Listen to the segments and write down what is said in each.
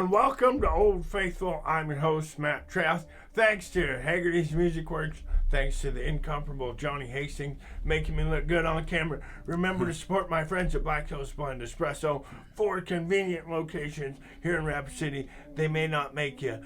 and welcome to Old Faithful. I'm your host, Matt Trask. Thanks to Haggerty's Music Works. Thanks to the incomparable Johnny Hastings, making me look good on camera. Remember to support my friends at Black Hills Blend Espresso. 4 convenient locations here in Rapid City. They may not make you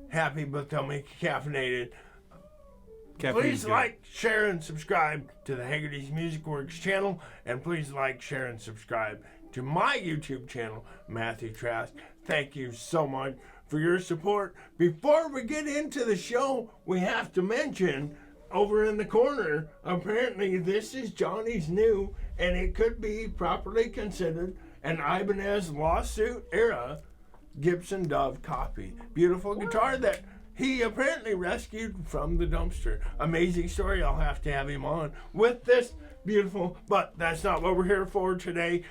happy, but they'll make you caffeinated. Please like, share, and subscribe to the Haggerty's Music Works channel. And please like, share, and subscribe to my YouTube channel, Matthew Trask. Thank you so much for your support. Before we get into the show, we have to mention over in the corner, apparently this is Johnny's new, and it could be properly considered an Ibanez lawsuit era Gibson Dove copy. Beautiful guitar that he apparently rescued from the dumpster. Amazing story. I'll have to have him on with this beautiful, but that's not what we're here for today.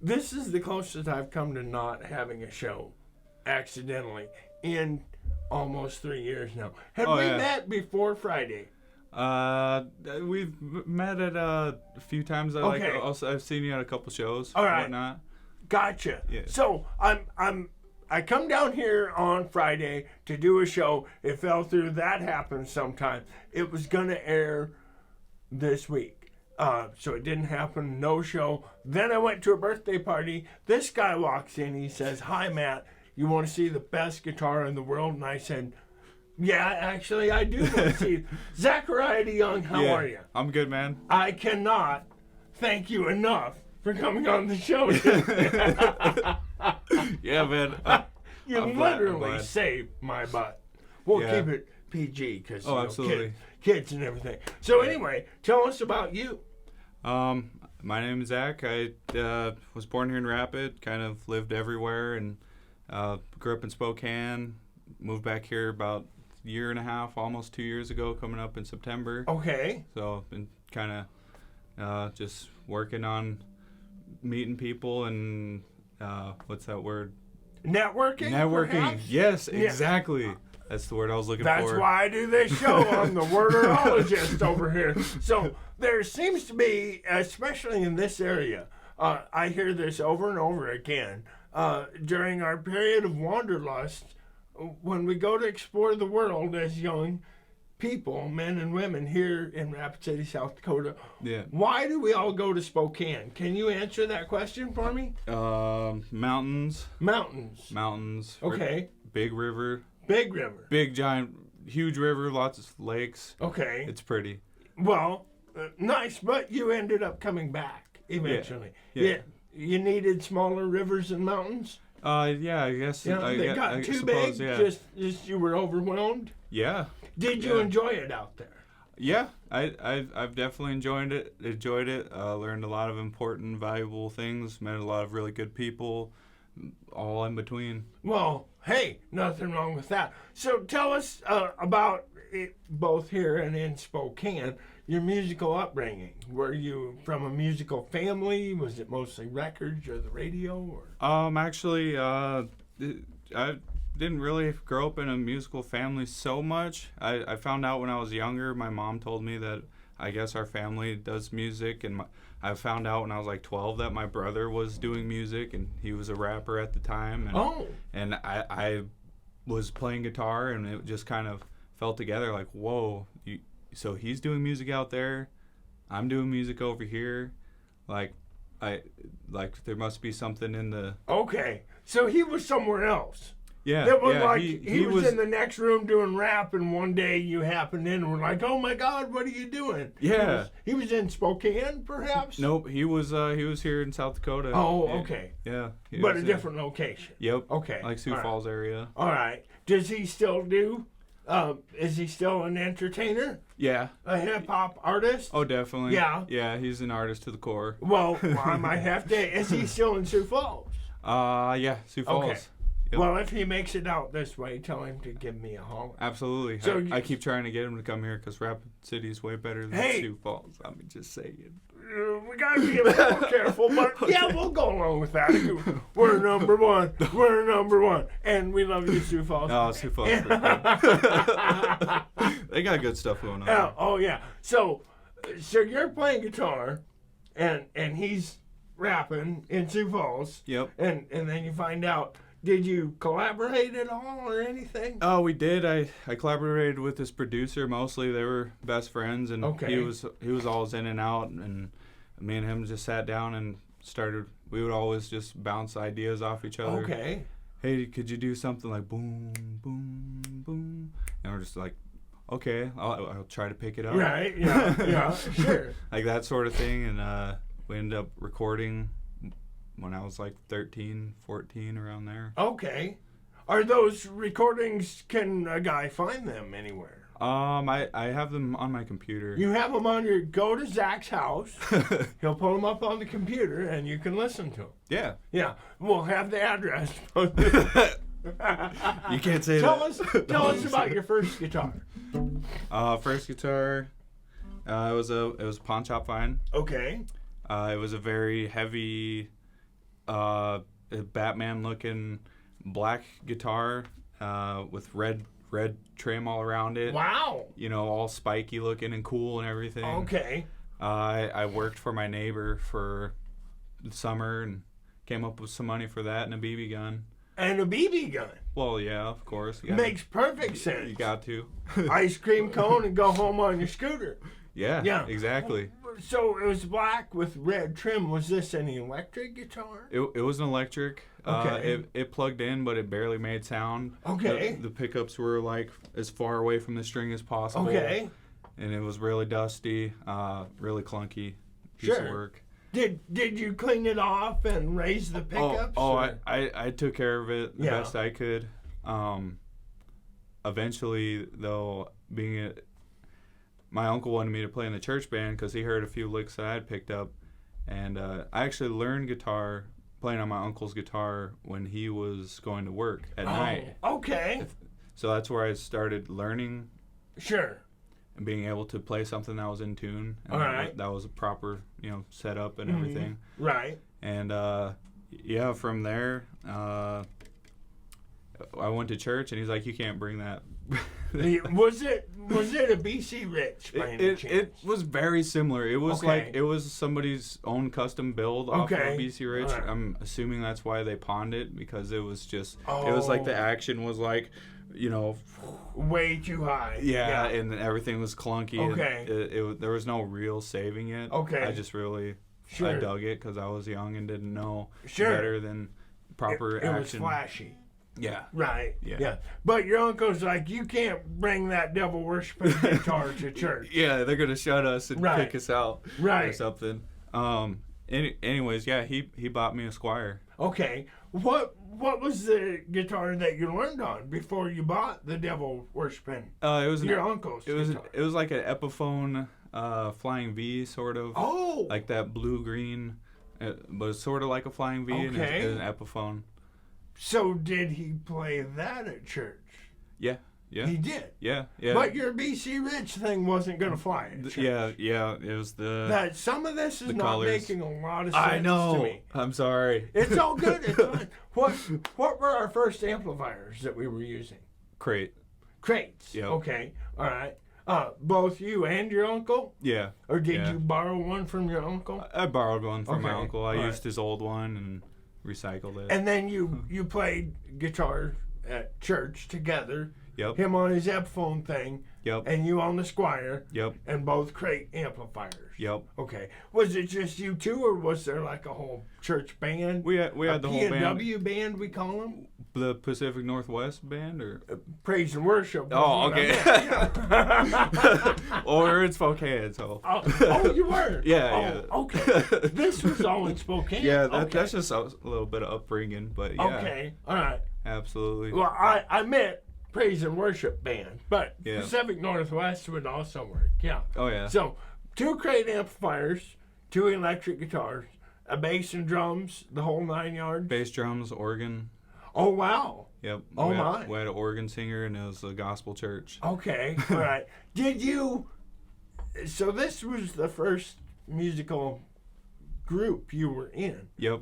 This is the closest I've come to not having a show accidentally in almost 3 years now. Have we met before Friday? We've met at a few times. Okay. I've seen you at a couple shows. All right. Whatnot. Gotcha. Yeah. So I come down here on Friday to do a show. It fell through. That happened sometime. It was gonna air this week. So it didn't happen. No show. Then I went to a birthday party. This guy walks in. He says, "Hi, Matt. You want to see the best guitar in the world?" And I said, "Yeah, actually, I do want to see Zachariah Young. How are you?" I'm good, man. I cannot thank you enough for coming on the show. Yeah, man. You I'm literally glad. saved my butt. We'll keep it PG because absolutely. kids and everything. So anyway, tell us about you. My name is Zach. I was born here in Rapid, kind of lived everywhere, and grew up in Spokane. Moved back here about a year and a half, almost 2 years ago, coming up in September. Okay. So been kind of just working on meeting people and what's that word? Networking? Perhaps? Yes, Yeah. Exactly. That's the word I was looking That's for. why I do this show. I'm the wordologist over here. So there seems to be, especially in this area, I hear this over and over again, during our period of wanderlust, when we go to explore the world as young people, men and women here in Rapid City, South Dakota, why do we all go to Spokane? Can you answer that question for me? Mountains. Mountains. Okay. Big river. Big river. Big, giant, huge river, lots of lakes. Okay. It's pretty. Well, nice, but you ended up coming back eventually. Yeah. You needed smaller rivers and mountains? Yeah, I guess. They got too suppose, big? Yeah. Just you were overwhelmed? Yeah. Did you enjoy it out there? Yeah, I've definitely enjoyed it. Learned a lot of important, valuable things. Met a lot of really good people, all in between. Well, hey, nothing wrong with that. So tell us about it, both here and in Spokane, your musical upbringing. Were you from a musical family? Was it mostly records or the radio? Or? Actually, I didn't really grow up in a musical family so much. I found out when I was younger. My mom told me that I guess our family does music, and I found out when I was like 12 that my brother was doing music, and he was a rapper at the time. And I was playing guitar, and it just kind of fell together like, whoa, so he's doing music out there, I'm doing music over here. There must be something in the... Okay, so he was somewhere else. Yeah, it was he was in the next room doing rap, and one day you happened in and were like, "Oh my God, what are you doing?" Yeah, he was in Spokane, perhaps. Nope, he was here in South Dakota. Oh, okay. Yeah, but a different location. Yep. Okay. Like Sioux Falls area. All right. Does he still do? Is he still an entertainer? Yeah. A hip hop artist? Oh, definitely. Yeah. Yeah, he's an artist to the core. Well, I might have to. Is he still in Sioux Falls? Yeah, Sioux Falls. Okay. Yep. Well, if he makes it out this way, tell him to give me a holler. Absolutely. So I keep trying to get him to come here because Rapid City is way better than Sioux Falls. I mean, just saying. We gotta be a little careful, but yeah, we'll go along with that. We're number one. We're number one, and we love you, Sioux Falls. Oh, Sioux Falls. They got good stuff going on. Oh yeah. So you're playing guitar, and he's rapping in Sioux Falls. Yep. And then you find out Did you collaborate at all or anything? Oh, we did. I collaborated with this producer. Mostly, they were best friends, and Okay. he was always in and out, and me and him just sat down and started. We would always just bounce ideas off each other. Okay. Hey, could you do something like boom, boom, boom? And we're just like, okay, I'll try to pick it up. Right. Yeah. Yeah. Sure. Like that sort of thing, and we ended up recording when I was like 13, 14, around there. Okay. Are those recordings? Can a guy find them anywhere? I have them on my computer. You have them on your. Go to Zach's house. He'll pull them up on the computer, and you can listen to them. Yeah. Yeah. We'll have the address. You can't say tell that. Tell us about your first guitar. First guitar, it was a Pawn Shop find. Okay. It was a very heavy, Batman-looking black guitar with red trim all around it. Wow. You know, all spiky looking and cool and everything. Okay. I worked for my neighbor for the summer and came up with some money for that and a BB gun. And a BB gun. Well, yeah, of course. Makes perfect sense. You got to. Ice cream cone and go home on your scooter. Yeah, exactly. So it was black with red trim. Was this an electric guitar? It was an electric. Okay. It plugged in, but it barely made sound. Okay. The pickups were like as far away from the string as possible. Okay. And it was really dusty, really clunky piece of work. Did you clean it off and raise the pickups? I took care of it the best I could. Eventually, though, my uncle wanted me to play in the church band because he heard a few licks that I had picked up, and I actually learned guitar playing on my uncle's guitar when he was going to work at night. Okay. So that's where I started learning. Sure. And being able to play something that was in tune. And all right. That was a proper, setup and everything. Right. And, from there, I went to church, and he's like, you can't bring that. Was it a BC Rich by any chance? It was very similar. It was Okay. it was somebody's own custom build off of Okay. BC Rich. All right. I'm assuming that's why they pawned it, because it was just, it was like the action was like, way too high. Yeah, and everything was clunky. Okay. And there was no real saving it. Okay. I just really, I dug it because I was young and didn't know better than proper it action. was flashy. Yeah. Right. Yeah. But your uncle's like, you can't bring that devil worshiping guitar to church. Yeah, they're gonna shut us and kick us out or something. Anyways, yeah, he bought me a Squire. Okay. What was the guitar that you learned on before you bought the devil worshiping? It was your uncle's. It was like an Epiphone Flying V sort of. Oh. Like that blue green, but it's sort of like a Flying V and it's an Epiphone. So did he play that at church? Yeah. He did. Yeah. But your BC Rich thing wasn't gonna fly at church. Yeah. It was that some of this is not colors. making a lot of sense I know. to me. I'm sorry. It's all good. It's fine. What were our first amplifiers that we were using? Crate. Crates. Yep. Okay. All right. Both you and your uncle? Yeah. Or did you borrow one from your uncle? I borrowed one from my uncle. I All used his old one and recycled it. And then you played guitar at church together. Yep. Him on his Epiphone thing. Yep. And you on the Squire. Yep. And both crate amplifiers. Yep. Okay. Was it just you two, or was there like a whole church band? We had the whole band. P&W band, we call them? The Pacific Northwest band, or Praise and Worship. Oh, okay. Or in Spokane, so. Oh, you were? Yeah. Okay. This was all in Spokane. Yeah, that's just a little bit of upbringing, but yeah. Okay. All right. Absolutely. Well, I meant Praise and Worship band, but Yeah. Pacific Northwest would also work. Yeah. Oh yeah. So 2 crate amplifiers, 2 electric guitars, a bass and drums, the whole 9 yards. Bass, drums, organ. Oh wow. Yep. Oh we my. Had an organ singer, and it was a gospel church. Okay. All right. Did you? So this was the first musical group you were in. Yep.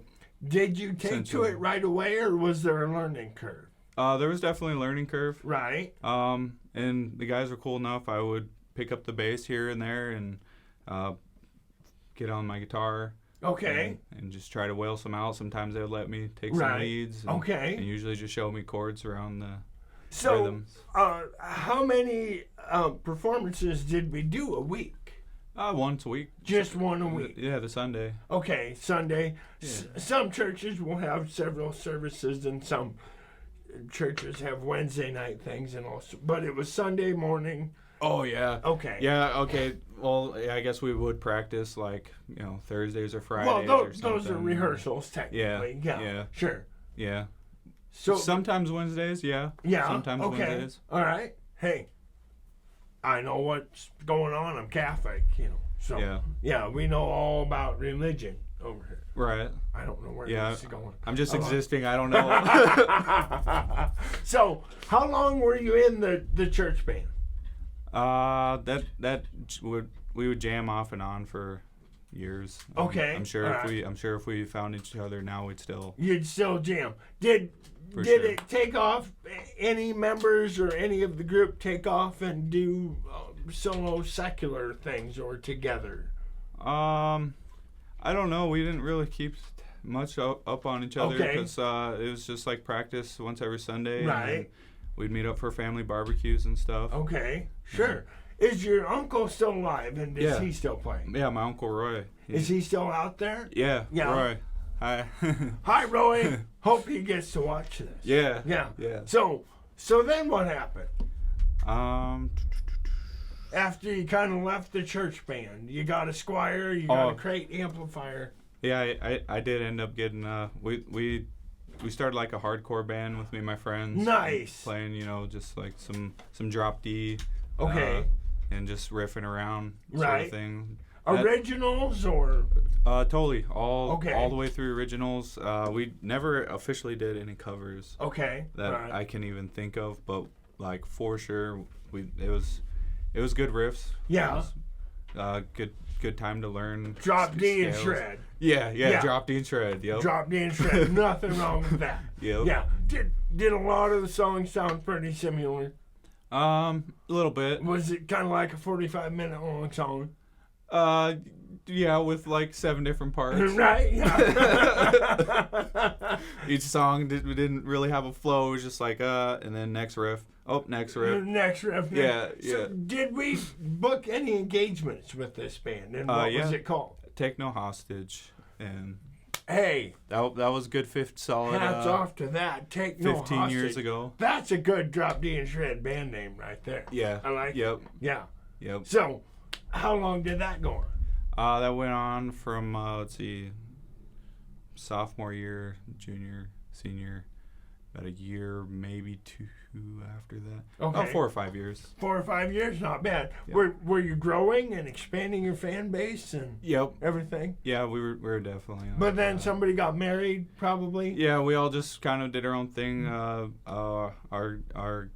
Did you take to it right away, or was there a learning curve? There was definitely a learning curve. Right. And the guys were cool enough. I would pick up the bass here and there and get on my guitar. Okay. And just try to wail some out. Sometimes they would let me take some Right. leads. Okay. And usually just show me chords around the So, rhythms. how many performances did we do a week? Once a week. Just one a week. Yeah, the Sunday. Okay, Sunday. Yeah. Some churches will have several services, and some churches have Wednesday night things, and also. But it was Sunday morning. Oh yeah. Okay. Yeah. Okay. Well, yeah, I guess we would practice like Thursdays or Fridays. Well, or those are something. rehearsals technically. Yeah. Sure. Yeah. So Sometimes Wednesdays. Yeah. yeah. Sometimes okay. Wednesdays. All right. Hey, I know what's going on. I'm Catholic, So Yeah. we know all about religion over here. Right. I don't know where Yeah. this is going. I'm just existing. I don't know. So, how long were you in the church band? We would jam off and on for years. Okay, I'm sure all if we found each other now, we'd still. You'd still jam. Did For did sure. it take off? Any members or any of the group take off and do solo secular things or together? I don't know. We didn't really keep much up on each other Okay. because it was just like practice once every Sunday. And Right. then we'd meet up for family barbecues and stuff. Okay, sure. Is your uncle still alive, and is Yeah. he still playing? Yeah, my Uncle Roy. Is he still out there? Yeah. Yeah. Roy. Hi. Hi, Roy. Hope he gets to watch this. Yeah. Yeah. Yeah. So then what happened? After you kind of left the church band, you got a Squire, you got a crate amplifier. Yeah, I did end up getting we started like a hardcore band with me and my friends. Nice. Playing, just like some drop D. Okay. And just riffing around sort Right. of thing. Originals or Totally. All the way through originals. We never officially did any covers okay. that Right. I can even think of, but like for sure it was good riffs. Yeah. It was, good time to learn Drop D and scales. shred. Yeah, drop D and shred. Yep. Drop D and shred. Nothing wrong with that. Yep. Yeah. Did a lot of the songs sound pretty similar? A little bit. Was it kind of like a 45-minute long song? Yeah, with like 7 different parts. Right? Yeah. Each song didn't really have a flow. It was just like and then next riff. Oh, next riff. Next riff. Yeah, So did we book any engagements with this band? And what was it called? Take No Hostage. And Hey, that was good. Solid. hats off to that. Take no 15 hostage. years ago. That's a good Drop D and Shred band name right there. Yeah. I like it. Yep. Yeah. Yep. So, how long did that go on? That went on from sophomore year, junior, senior, about a year, maybe 2 after that. Okay. About 4 or 5 years. 4 or 5 years, not bad. Yep. Were you growing and expanding your fan base and Yep. everything? Yeah, we were definitely. But then somebody got married, probably. Yeah, we all just kind of did our own thing. Our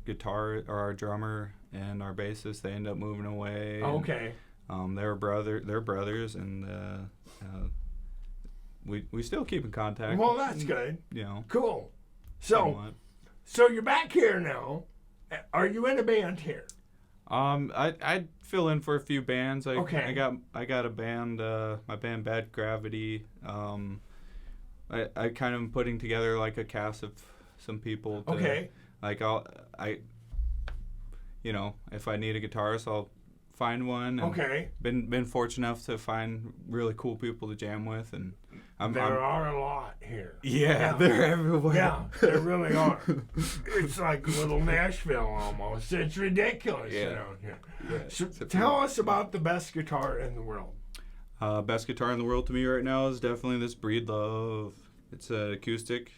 guitar or our drummer and our bassist, they ended up moving away. Okay. They're brothers, and we still keep in contact. Well, that's good. Cool. Somewhat. So you're back here now. Are you in a band here? I fill in for a few bands. Okay. I got a band. My band Bad Gravity. I kind of am putting together like a cast of some people. Okay. Like if I need a guitarist, I'll find one. And Okay. Been fortunate enough to find really cool people to jam with, and There are a lot here. Yeah, they're everywhere. Yeah, there really are. It's like little Nashville almost. It's ridiculous around here. Yeah. So tell us about the best guitar in the world. Best guitar in the world to me right now is definitely this Breedlove. It's an acoustic.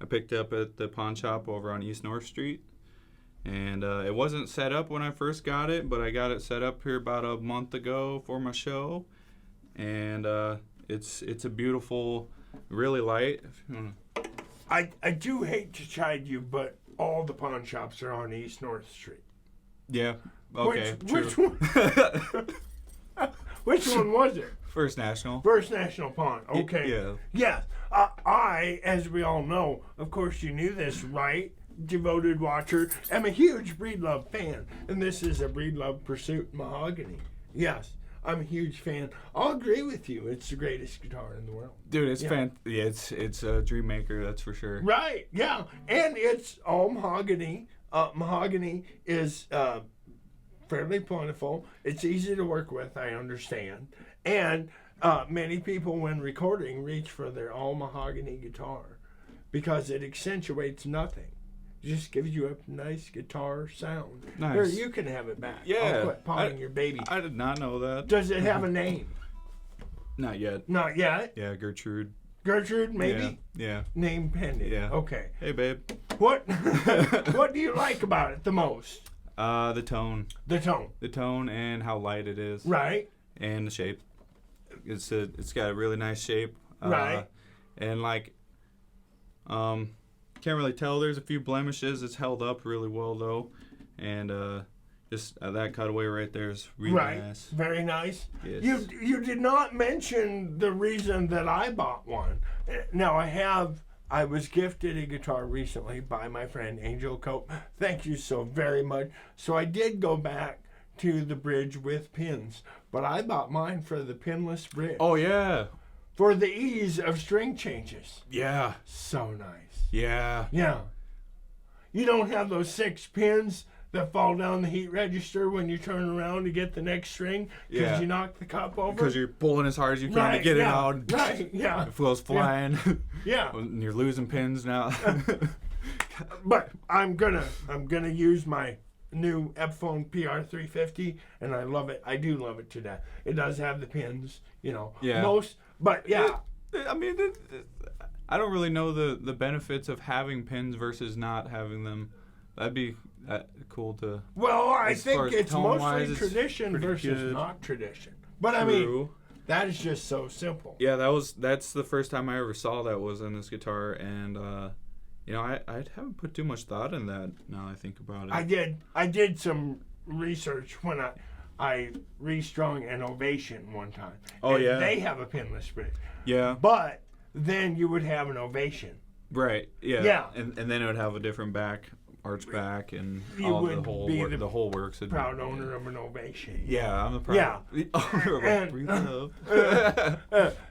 I picked up at the pawn shop over on East North Street. And it wasn't set up when I first got it, but I got it set up here about a month ago for my show. And it's a beautiful, really light. If you wanna. I do hate to chide you, but all the pawn shops are on East North Street. Yeah. Okay. Which true. one? Which one was it? First National. First National Pawn. Okay. Yeah. Yes. I, as we all know, of course you knew this, right? Devoted watcher. I'm a huge Breedlove fan, and this is a Breedlove Pursuit mahogany. Yes. I'm a huge fan. I'll agree with you. It's the greatest guitar in the world. Dude, it's yeah, it's a dream maker, that's for sure. Right, yeah. And it's all mahogany. Mahogany is fairly plentiful. It's easy to work with, I understand. And many people, when recording, reach for their all mahogany guitar because it accentuates nothing. It just gives you a nice guitar sound. Nice. Here, you can have it back. Yeah. I'll quit pawing your baby. I did not know that. Does it have a name? Not yet. Not yet. Yeah, Gertrude. Gertrude, maybe? Yeah. Name pending. Yeah. Okay. Hey, babe. What What do you like about it the most? The tone. The tone. The tone and how light it is. Right. And the shape. It's got a really nice shape. Right. And like, can't really tell. There's a few blemishes. It's held up really well though, and just that cutaway right there is really nice. Very nice. Yes. You did not mention the reason that I bought one. Now I was gifted a guitar recently by my friend Angel Cope. Thank you so very much. So I did go back to the bridge with pins, but I bought mine for the pinless bridge. Oh yeah. For the ease of string changes. Yeah. So nice. Yeah. Yeah. You don't have those 6 pins that fall down the heat register when you turn around to get the next string because you knock the cup over. Because you're pulling as hard as you can to get it out. Right, yeah. It goes flying. Yeah. And you're losing pins now. But I'm gonna use my new Epiphone PR350, and I love it. I do love it to death. It does have the pins, Yeah. But yeah. I mean, I don't really know the benefits of having pins versus not having them. That'd be cool to. Well, I as far think as it's tone-wise, mostly it's tradition pretty versus good. not tradition. But I True. mean, that is just so simple. Yeah, that's the first time I ever saw that was on this guitar, and I haven't put too much thought in that. Now I think about it. I did some research when I restrung an Ovation one time. Oh, and yeah. They have a pinless bridge. Yeah. But then you would have an Ovation. Right. Yeah. Yeah. And then it would have a different back, arch back, and You all would the be the whole works. Would proud owner of an Ovation. Yeah, I'm the proud owner of And- Breathe Love.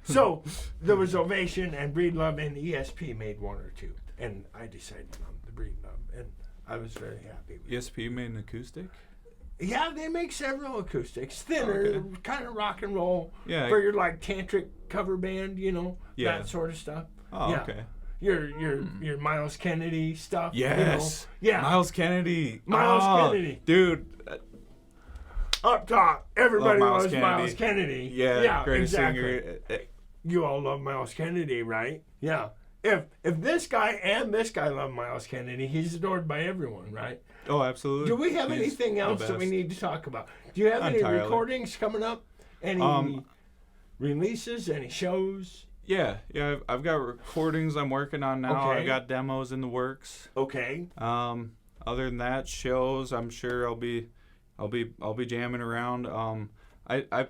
So there was Ovation and Breed Love, and ESP made 1 or 2, and I decided on the Breed Love, and I was very happy with it. ESP made an acoustic. Yeah, they make several acoustics, thinner, kind of rock and roll, Yeah. for your like tantric cover band, Yeah. that sort of stuff. Oh, Yeah. okay. Your Miles Kennedy stuff. Yes. Yeah. Miles Kennedy. Miles Oh, Kennedy. Dude. Up top, everybody Love Miles loves Miles Kennedy. Yeah, greatest exactly. singer. You all love Miles Kennedy, right? Yeah. If this guy and this guy love Miles Kennedy, he's adored by everyone, right? Oh, absolutely. Do we have He's anything the else that we best. need to talk about? Do you have any Entirely. recordings coming up? Any releases? Any shows? Yeah. I've got recordings I'm working on now. Okay. I've got demos in the works. Okay. Other than that, shows. I'm sure I'll be jamming around. I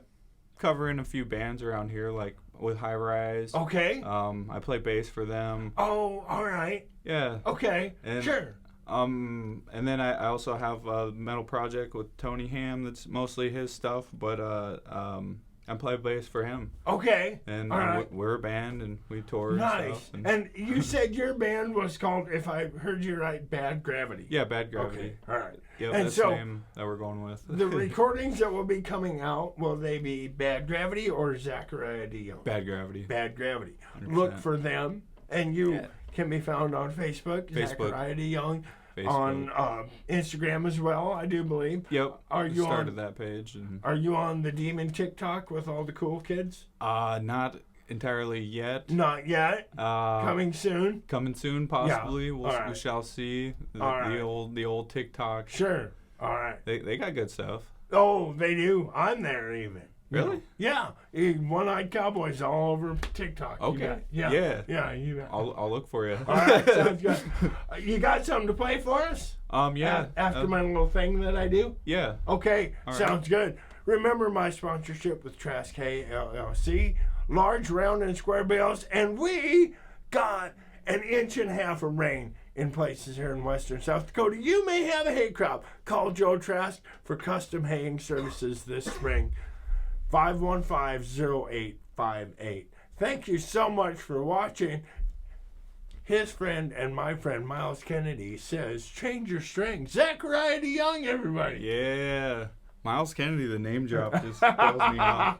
cover in a few bands around here, like with High Rise. Okay. I play bass for them. Oh, all right. Yeah. Okay. And, Sure. And then I also have a metal project with Tony Ham that's mostly his stuff, but I play bass for him. Okay. And all right. we're a band and we tour Nice. and stuff. And you said your band was called, if I heard you right, Bad Gravity. Yeah, Bad Gravity. Okay. All right. Yep, And that's so the name that we're going with. the recordings that will be coming out, will they be Bad Gravity or Zachariah Dion? Bad Gravity. Bad Gravity. 100%. Look for them, and you can be found on Facebook. Zachariah DeYoung. On Instagram as well, I do believe. Yep. Are you started on that page? And, Are you on the Demon TikTok with all the cool kids? not entirely yet. Not yet. Coming soon. Coming soon, possibly. Yeah. We Alright. shall see. The Alright. old TikTok. Sure. All right. They got good stuff. Oh, they do. I'm there even. Really? Yeah. One-eyed cowboys all over TikTok. You Okay. bet. Yeah. Yeah. Yeah. You bet. I'll look for you. All right. Sounds good. You got something to play for us? Yeah. After my little thing that I do. Yeah. Okay, All right. sounds good. Remember my sponsorship with Trask Hay LLC, large, round, and square bales, and we got an inch and a half of rain in places here in western South Dakota. You may have a hay crop. Call Joe Trask for custom haying services this spring. 515-0858. Thank you so much for watching. His friend and my friend Miles Kennedy says, change your strings. Zachariah DeYoung, everybody. Yeah. Miles Kennedy, the name drop just fills me off.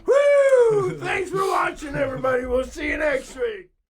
Woo! Thanks for watching, everybody. We'll see you next week.